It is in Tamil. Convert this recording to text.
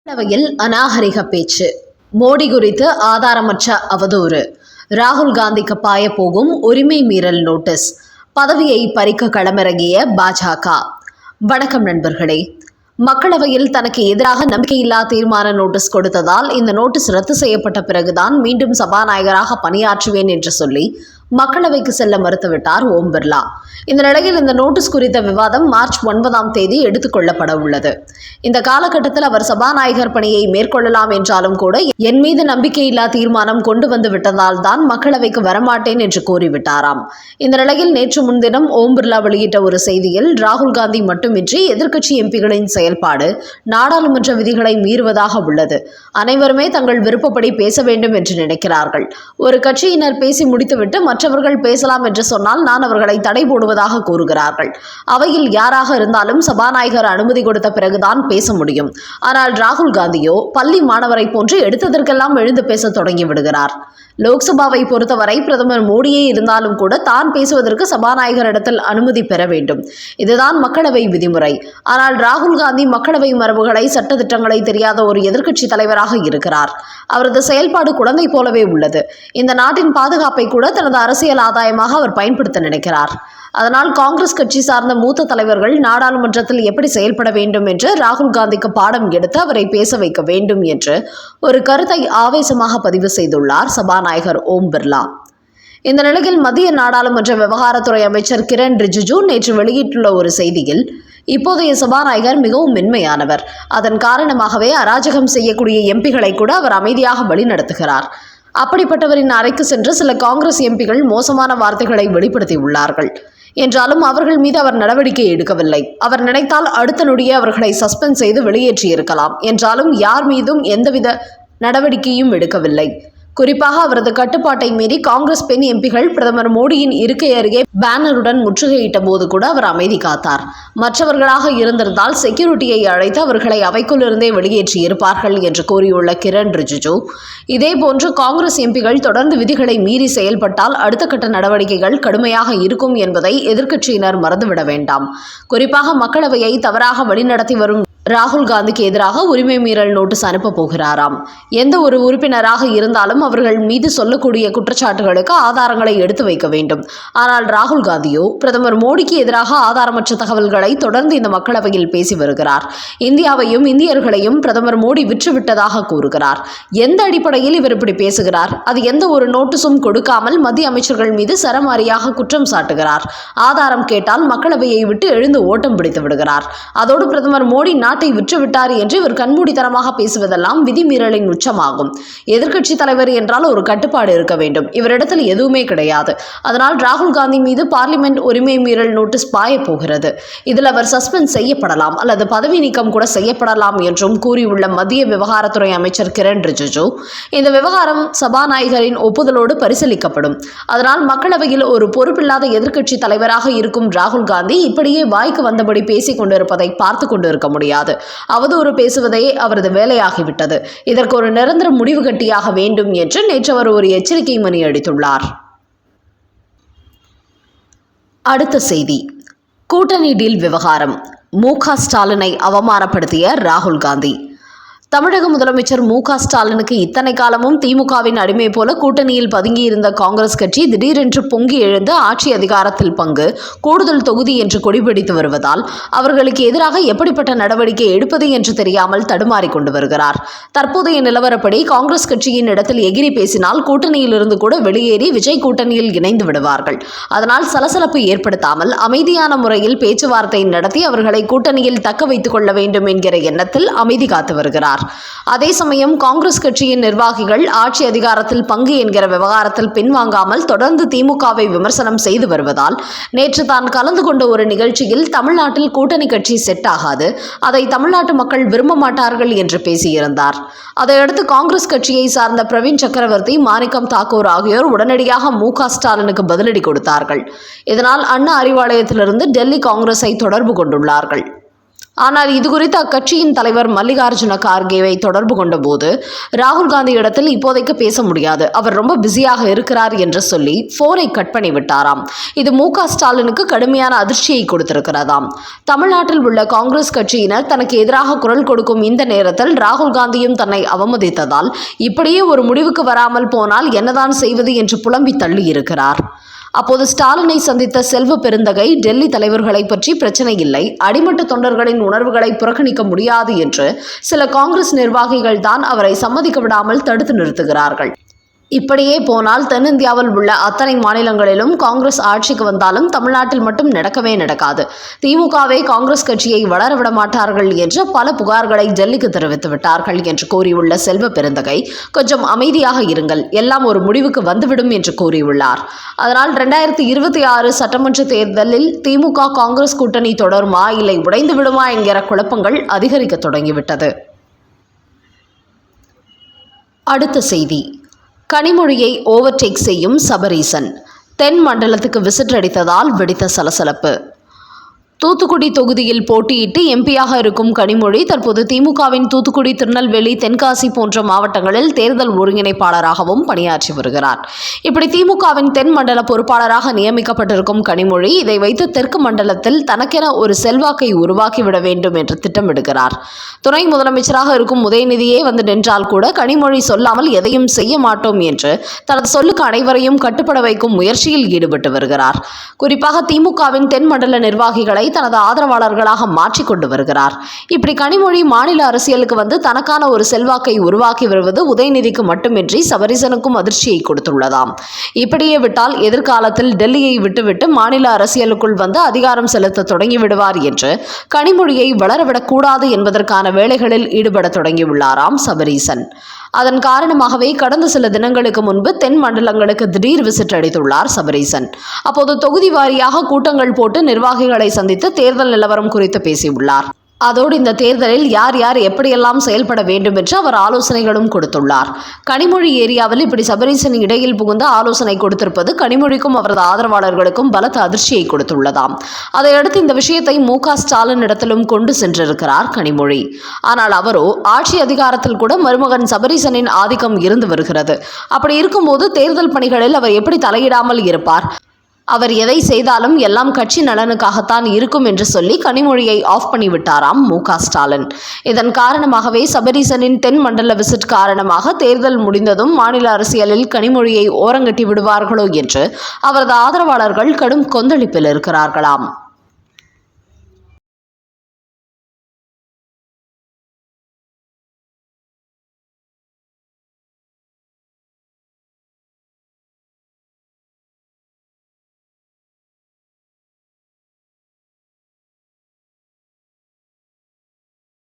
மக்களவையில் அநாகரிக பேச்சு, மோடி குறித்து ஆதாரமற்ற அவதூறு, ராகுல் காந்திக்கு பாயப்போகும் உரிமை மீறல் நோட்டீஸ், பதவியை பறிக்க களமிறங்கிய பாஜக. வணக்கம் நண்பர்களே. மக்களவையில் தனக்கு எதிராக நம்பிக்கையில்லா தீர்மான நோட்டீஸ் கொடுத்ததால் இந்த நோட்டீஸ் ரத்து செய்யப்பட்ட பிறகுதான் மீண்டும் சபாநாயகராக பணியாற்றுவேன் என்று சொல்லி மக்களவைக்கு செல்ல மறுத்துவிட்டார் ஓம் பிர்லா. இந்த நிலையில் இந்த நோட்டீஸ் குறித்த விவாதம் மார்ச் 9 எடுத்துக் கொள்ளப்பட உள்ளது. இந்த காலகட்டத்தில் அவர் சபாநாயகர் பணியை மேற்கொள்ளலாம் என்றாலும் கூட என் மீது நம்பிக்கையில்லா தீர்மானம் கொண்டு வந்து விட்டதால் தான் மக்களவைக்கு வரமாட்டேன் என்று கூறிவிட்டாராம். இந்த நிலையில் நேற்று முன்தினம் ஓம் பிர்லா வெளியிட்ட ஒரு செய்தியில் ராகுல் காந்தி மட்டுமின்றி எதிர்க்கட்சி எம்பிகளின் செயல்பாடு நாடாளுமன்ற விதிகளை மீறுவதாக உள்ளது. அனைவருமே தங்கள் விருப்பப்படி பேச வேண்டும் என்று நினைக்கிறார்கள். ஒரு கட்சியினர் பேசி முடித்துவிட்டு மற்றவர்கள் பேசலாம் என்று சொன்னால் நான் அவர்களை தடை போடுவதாக கூறுகிறார்கள். அவையில் யாராக இருந்தாலும் சபாநாயகர் அனுமதி கொடுத்த பிறகுதான் பேச முடியும். ஆனால் ராகுல் காந்தியோ பள்ளி மாணவரை போன்று எடுத்ததற்கெல்லாம் எழுந்து பேச தொடங்கி விடுகிறார். லோக்சபாவை பொறுத்தவரை பிரதமர் மோடியே இருந்தாலும் கூட தான் பேசுவதற்கு சபாநாயகரிடத்தில் அனுமதி பெற வேண்டும். இதுதான் மக்களவை விதிமுறை. ஆனால் ராகுல் காந்தி மக்களவை மரபுகளை, சட்டத்திட்டங்களை தெரியாத ஒரு எதிர்க்கட்சி தலைவராக இருக்கிறார். அவரது செயல்பாடு குழந்தை போலவே உள்ளது. இந்த நாட்டின் பாதுகாப்பை கூட தனது அரசியல் ஆதாயமாக அவர் பயன்படுத்த நினைக்கிறார். அதனால் காங்கிரஸ் கட்சி சார்ந்த மூத்த தலைவர்கள் நாடாளுமன்றத்தில் எப்படி செயல்பட வேண்டும் என்று ராகுல் காந்திக்கு பாடம் எடுத்து அவரை பேச வைக்க வேண்டும் என்று ஒரு கருத்தை ஆவேசமாக பதிவு செய்துள்ளார் சபாநாயகர் ஓம் பிர்லா. இந்த நிலையில் மத்திய நாடாளுமன்ற விவகாரத்துறை அமைச்சர் கிரண் ரிஜிஜு நேற்று வெளியிட்டுள்ள ஒரு செய்தியில், இப்போதைய சபாநாயகர் மிகவும் மென்மையானவர். அதன் காரணமாகவே அராஜகம் செய்யக்கூடிய எம்பிகளை கூட அவர் அமைதியாக வழிநடத்துகிறார். அப்படிப்பட்டவரின் அறைக்கு சென்று சில காங்கிரஸ் எம்பிகள் மோசமான வார்த்தைகளை வெளிப்படுத்தியுள்ளார்கள் என்றாலும் அவர்கள் மீது அவர் நடவடிக்கை எடுக்கவில்லை. அவர் நினைத்தால் அடுத்த நொடியே அவர்களை சஸ்பெண்ட் செய்து வெளியேற்றியிருக்கலாம். என்றாலும் யார் மீதும் எந்தவித நடவடிக்கையும் எடுக்கவில்லை. குறிப்பாக அவரது கட்டுப்பாட்டை மீறி காங்கிரஸ் பெண் எம்பிகள் பிரதமர் மோடியின் இருக்கை அருகே பேனருடன் முற்றுகையிட்ட போது கூட அவர் அமைதி காத்தார். மற்றவர்களாக இருந்திருந்தால் செக்யூரிட்டியை அழைத்து அவர்களை அவைக்குள் இருந்தே வெளியேற்றி இருப்பார்கள் என்று கூறியுள்ள கிரண் ரிஜிஜு, இதேபோன்று காங்கிரஸ் எம்பிகள் தொடர்ந்து விதிகளை மீறி செயல்பட்டால் அடுத்த கட்ட நடவடிக்கைகள் கடுமையாக இருக்கும் என்பதை எதிர்க்கட்சியினர் மறந்துவிட வேண்டாம். குறிப்பாக மக்களவையை தவறாக வழிநடத்தி வரும் ராகுல் காந்திக்கு எதிராக உரிமை மீறல் நோட்டீஸ் அனுப்ப போகிறாராம். எந்த ஒரு உறுப்பினராக இருந்தாலும் அவர்கள் மீது சொல்லக்கூடிய குற்றச்சாட்டுகளுக்கு ஆதாரங்களை எடுத்து வைக்க வேண்டும். ஆனால் ராகுல் காந்தியோ பிரதமர் மோடிக்கு எதிராக ஆதாரமற்ற தகவல்களை தொடர்ந்து இந்த மக்களவையில் பேசி வருகிறார். இந்தியாவையும் இந்தியர்களையும் பிரதமர் மோடி விற்றுவிட்டதாக கூறுகிறார். எந்த அடிப்படையில் இவர் இப்படி பேசுகிறார்? அது எந்த ஒரு நோட்டீஸும் கொடுக்காமல் மத்திய அமைச்சர்கள் மீது சரமாரியாக குற்றம் சாட்டுகிறார். ஆதாரம் கேட்டால் மக்களவையை விட்டு எழுந்து ஓட்டம் பிடித்து விடுகிறார். அதோடு பிரதமர் மோடி நாட்டை விற்றுவிட்டார் என்று இவர் கண்மூடித்தனமாக பேசுவதெல்லாம் விதிமீறலின் உச்சமாகும். எதிர்க்கட்சி தலைவர் என்றால் ஒரு கட்டுப்பாடு இருக்க வேண்டும். இவரிடத்தில் எதுவுமே கிடையாது. அதனால் ராகுல் காந்தி மீது பார்லிமெண்ட் உரிமை மீறல் நோட்டீஸ் பாய போகிறது. இதில் அவர் சஸ்பெண்ட் செய்யப்படலாம் அல்லது பதவி நீக்கம் கூட செய்யப்படலாம் என்றும் கூறியுள்ள மத்திய விவகாரத்துறை அமைச்சர் கிரண் ரிஜிஜு, இந்த விவகாரம் சபாநாயகரின் ஒப்புதலோடு பரிசீலிக்கப்படும். அதனால் மக்களவையில் ஒரு பொறுப்பில்லாத எதிர்க்கட்சி தலைவராக இருக்கும் ராகுல் காந்தி இப்படியே வாய்க்கு வந்தபடி பேசிக் கொண்டிருப்பதை பார்த்து கொண்டிருக்க முடியாது. அவதூறு பேசுவதே அவரது வேலையாகிவிட்டது. இதற்கு ஒரு நிரந்தர முடிவு கட்டியாக வேண்டும் என்று நேற்று அவர் ஒரு எச்சரிக்கை மணி அடித்துள்ளார். அடுத்த செய்தி, கூட்டணி டீல் விவகாரம். மு.க. ஸ்டாலினை அவமானப்படுத்திய ராகுல் காந்தி. தமிழக முதலமைச்சர் மு.க. ஸ்டாலினுக்கு இத்தனை காலமும் திமுகவின் அடிமை போல கூட்டணியில் பதுங்கியிருந்த காங்கிரஸ் கட்சி திடீரென்று பொங்கி எழுந்து ஆட்சி அதிகாரத்தில் பங்கு, கூடுதல் தொகுதி என்று கொடிபிடித்து வருவதால் அவர்களுக்கு எதிராக எப்படிப்பட்ட நடவடிக்கை எடுப்பது என்று தெரியாமல் தடுமாறி கொண்டு வருகிறார். தற்போதைய நிலவரப்படி காங்கிரஸ் கட்சியின் இடத்தில் எகிரி பேசினால் கூட்டணியில் இருந்து கூட வெளியேறி விஜய் கூட்டணியில் இணைந்து விடுவார்கள். அதனால் சலசலப்பு ஏற்படுத்தாமல் அமைதியான முறையில் பேச்சுவார்த்தை நடத்தி அவர்களை கூட்டணியில் தக்க வைத்துக் கொள்ள வேண்டும் என்கிற எண்ணத்தில் அமைதி காத்து வருகிறார். அதே சமயம் காங்கிரஸ் கட்சியின் நிர்வாகிகள் ஆட்சி அதிகாரத்தில் பங்கு என்கிற விவகாரத்தில் பின்வாங்காமல் தொடர்ந்து திமுகவை விமர்சனம் செய்து வருவதால் நேற்று தான் கலந்து கொண்ட ஒரு நிகழ்ச்சியில் தமிழ்நாட்டில் கூட்டணி கட்சி செட் ஆகாது, அதை தமிழ்நாட்டு மக்கள் விரும்ப மாட்டார்கள் என்று பேசியிருந்தார். அதையடுத்து காங்கிரஸ் கட்சியை சார்ந்த பிரவீன் சக்கரவர்த்தி, மாணிக்கம் தாக்கூர் ஆகியோர் உடனடியாக மு.க. ஸ்டாலினுக்கு பதிலடி கொடுத்தார்கள். இதனால் அண்ணா அறிவாலயத்திலிருந்து டெல்லி காங்கிரஸை தொடர்பு கொண்டுள்ளார்கள். ஆனால் இதுகுறித்து அக்கட்சியின் தலைவர் மல்லிகார்ஜுன கார்கேவை தொடர்பு கொண்டபோது ராகுல் காந்தி இடத்தில் இப்போதைக்கு பேச முடியாது, அவர் ரொம்ப பிஸியாக இருக்கிறார் என்று சொல்லி போனை கட் பண்ணி விட்டாராம். இது மு.க. ஸ்டாலினுக்கு கடுமையான அதிர்ச்சியை கொடுத்திருக்கிறதாம். தமிழ்நாட்டில் உள்ள காங்கிரஸ் கட்சியினர் தனக்கு எதிராக குரல் கொடுக்கும் இந்த நேரத்தில் ராகுல் காந்தியும் தன்னை அவமதித்ததால் இப்படியே ஒரு முடிவுக்கு வராமல் போனால் என்னதான் செய்வது என்று புலம்பி தள்ளி இருக்கிறார். அப்போது ஸ்டாலினை சந்தித்த செல்வ பெருந்தகை டெல்லி தலைவர்களை பற்றி பிரச்சனை இல்லை, அடிமட்ட தொண்டர்களின் உணர்வுகளை புறக்கணிக்க முடியாது என்று சில காங்கிரஸ் நிர்வாகிகள் தான் அவரை சம்மதிக்க விடாமல் தடுத்து நிறுத்துகிறார்கள். இப்படியே போனால் தென்னிந்தியாவில் உள்ள அத்தனை மாநிலங்களிலும் காங்கிரஸ் ஆட்சிக்கு வந்தாலும் தமிழ்நாட்டில் மட்டும் நடக்கவே நடக்காது. திமுகவே காங்கிரஸ் கட்சியை வளரவிட மாட்டார்கள் என்று பல புகார்களை டெல்லிக்கு தெரிவித்து விட்டார்கள் என்று கூறியுள்ள செல்வ பெருந்தகை, கொஞ்சம் அமைதியாக இருங்கள், எல்லாம் ஒரு முடிவுக்கு வந்துவிடும் என்று கூறியுள்ளார். அதனால் 2026 சட்டமன்ற தேர்தலில் திமுக காங்கிரஸ் கூட்டணி தொடருமா இல்லை உடைந்து விடுமா என்கிற குழப்பங்கள் அதிகரிக்க தொடங்கிவிட்டது. அடுத்த செய்தி, கனிமொழியை ஓவர்டேக் செய்யும் சபரீசன். தென் மண்டலத்துக்கு விசிட் அடித்ததால் வெடித்த சலசலப்பு. தூத்துக்குடி தொகுதியில் போட்டியிட்டு எம்பியாக இருக்கும் கனிமொழி தற்போது திமுகவின் தூத்துக்குடி, திருநெல்வேலி, தென்காசி போன்ற மாவட்டங்களில் தேர்தல் ஒருங்கிணைப்பாளராகவும் பணியாற்றி வருகிறார். இப்படி திமுகவின் தென் மண்டல பொறுப்பாளராக நியமிக்கப்பட்டிருக்கும் கனிமொழி இதை வைத்து தெற்கு மண்டலத்தில் தனக்கென ஒரு செல்வாக்கை உருவாக்கிவிட வேண்டும் என்று திட்டமிடுகிறார். துணை முதலமைச்சராக இருக்கும் உதயநிதியே வந்து நின்றால் கூட கனிமொழி சொல்லாமல் எதையும் செய்ய மாட்டோம் என்று தனது சொல்லுக்கு அனைவரையும் கட்டுப்பட வைக்கும் முயற்சியில் ஈடுபட்டு வருகிறார். குறிப்பாக திமுகவின் தென் மண்டல நிர்வாகிகளை தனது ஆதரவாளர்களாக மாற்றிக்கொண்டு வருகிறார். இப்படி கனிமொழி மாநில அரசியலுக்கு வந்து தனக்கான ஒரு செல்வாக்கை உருவாக்கி வருவது உதயநிதிக்கு மட்டுமின்றி சபரீசனுக்கும் அதிர்ச்சியை கொடுத்துள்ளதாம். இப்படியே விட்டால் எதிர்காலத்தில் டெல்லியை விட்டுவிட்டு மாநில அரசியலுக்குள் வந்து அதிகாரம் செலுத்த தொடங்கிவிடுவார் என்று கனிமொழியை வளரவிடக்கூடாது என்பதற்கான வேலைகளில் ஈடுபட தொடங்கியுள்ளாராம் சபரீசன். அதன் காரணமாகவே கடந்த சில தினங்களுக்கு முன்பு தென் மண்டலங்களுக்கு திடீர் விசிட் அடித்துள்ளார் சபரீசன். அப்போது தொகுதி வாரியாக கூட்டங்கள் போட்டு நிர்வாகிகளை சந்தித்து தேர்தல் நிலவரம் குறித்து பேசியுள்ளார். அதோடு இந்த தேர்தலில் யார் யார் எப்படியெல்லாம் செயல்பட வேண்டும் என்று அவர் ஆலோசனைகளும் கொடுத்துள்ளார். கனிமொழி ஏரியாவில் இப்படி சபரீசன் இடையில் புகுந்து ஆலோசனை கொடுத்திருப்பது கனிமொழிக்கும் அவரது ஆதரவாளர்களுக்கும் பலத்த அதிர்ச்சியை கொடுத்துள்ளதாம். அதையடுத்து இந்த விஷயத்தை மு.க. ஸ்டாலின் இடத்திலும் கொண்டு சென்றிருக்கிறார் கனிமொழி. ஆனால் அவரோ ஆட்சி அதிகாரத்தில் கூட மருமகன் சபரீசனின் ஆதிக்கம் இருந்து வருகிறது. அப்படி இருக்கும்போது தேர்தல் பணிகளில் அவர் எப்படி தலையிடாமல் இருப்பார்? அவர் எதை செய்தாலும் எல்லாம் கட்சி நலனுக்காகத்தான் இருக்கும் என்று சொல்லி கனிமொழியை ஆஃப் பண்ணிவிட்டாராம் மு.க. ஸ்டாலின். இதன் காரணமாகவே சபரீசனின் தென் மண்டல விசிட் காரணமாக தேர்தல் முடிந்ததும் மாநில அரசியலில் கனிமொழியை ஓரங்கட்டி விடுவார்களோ என்று அவரது ஆதரவாளர்கள் கடும் கொந்தளிப்பில் இருக்கிறார்களாம்.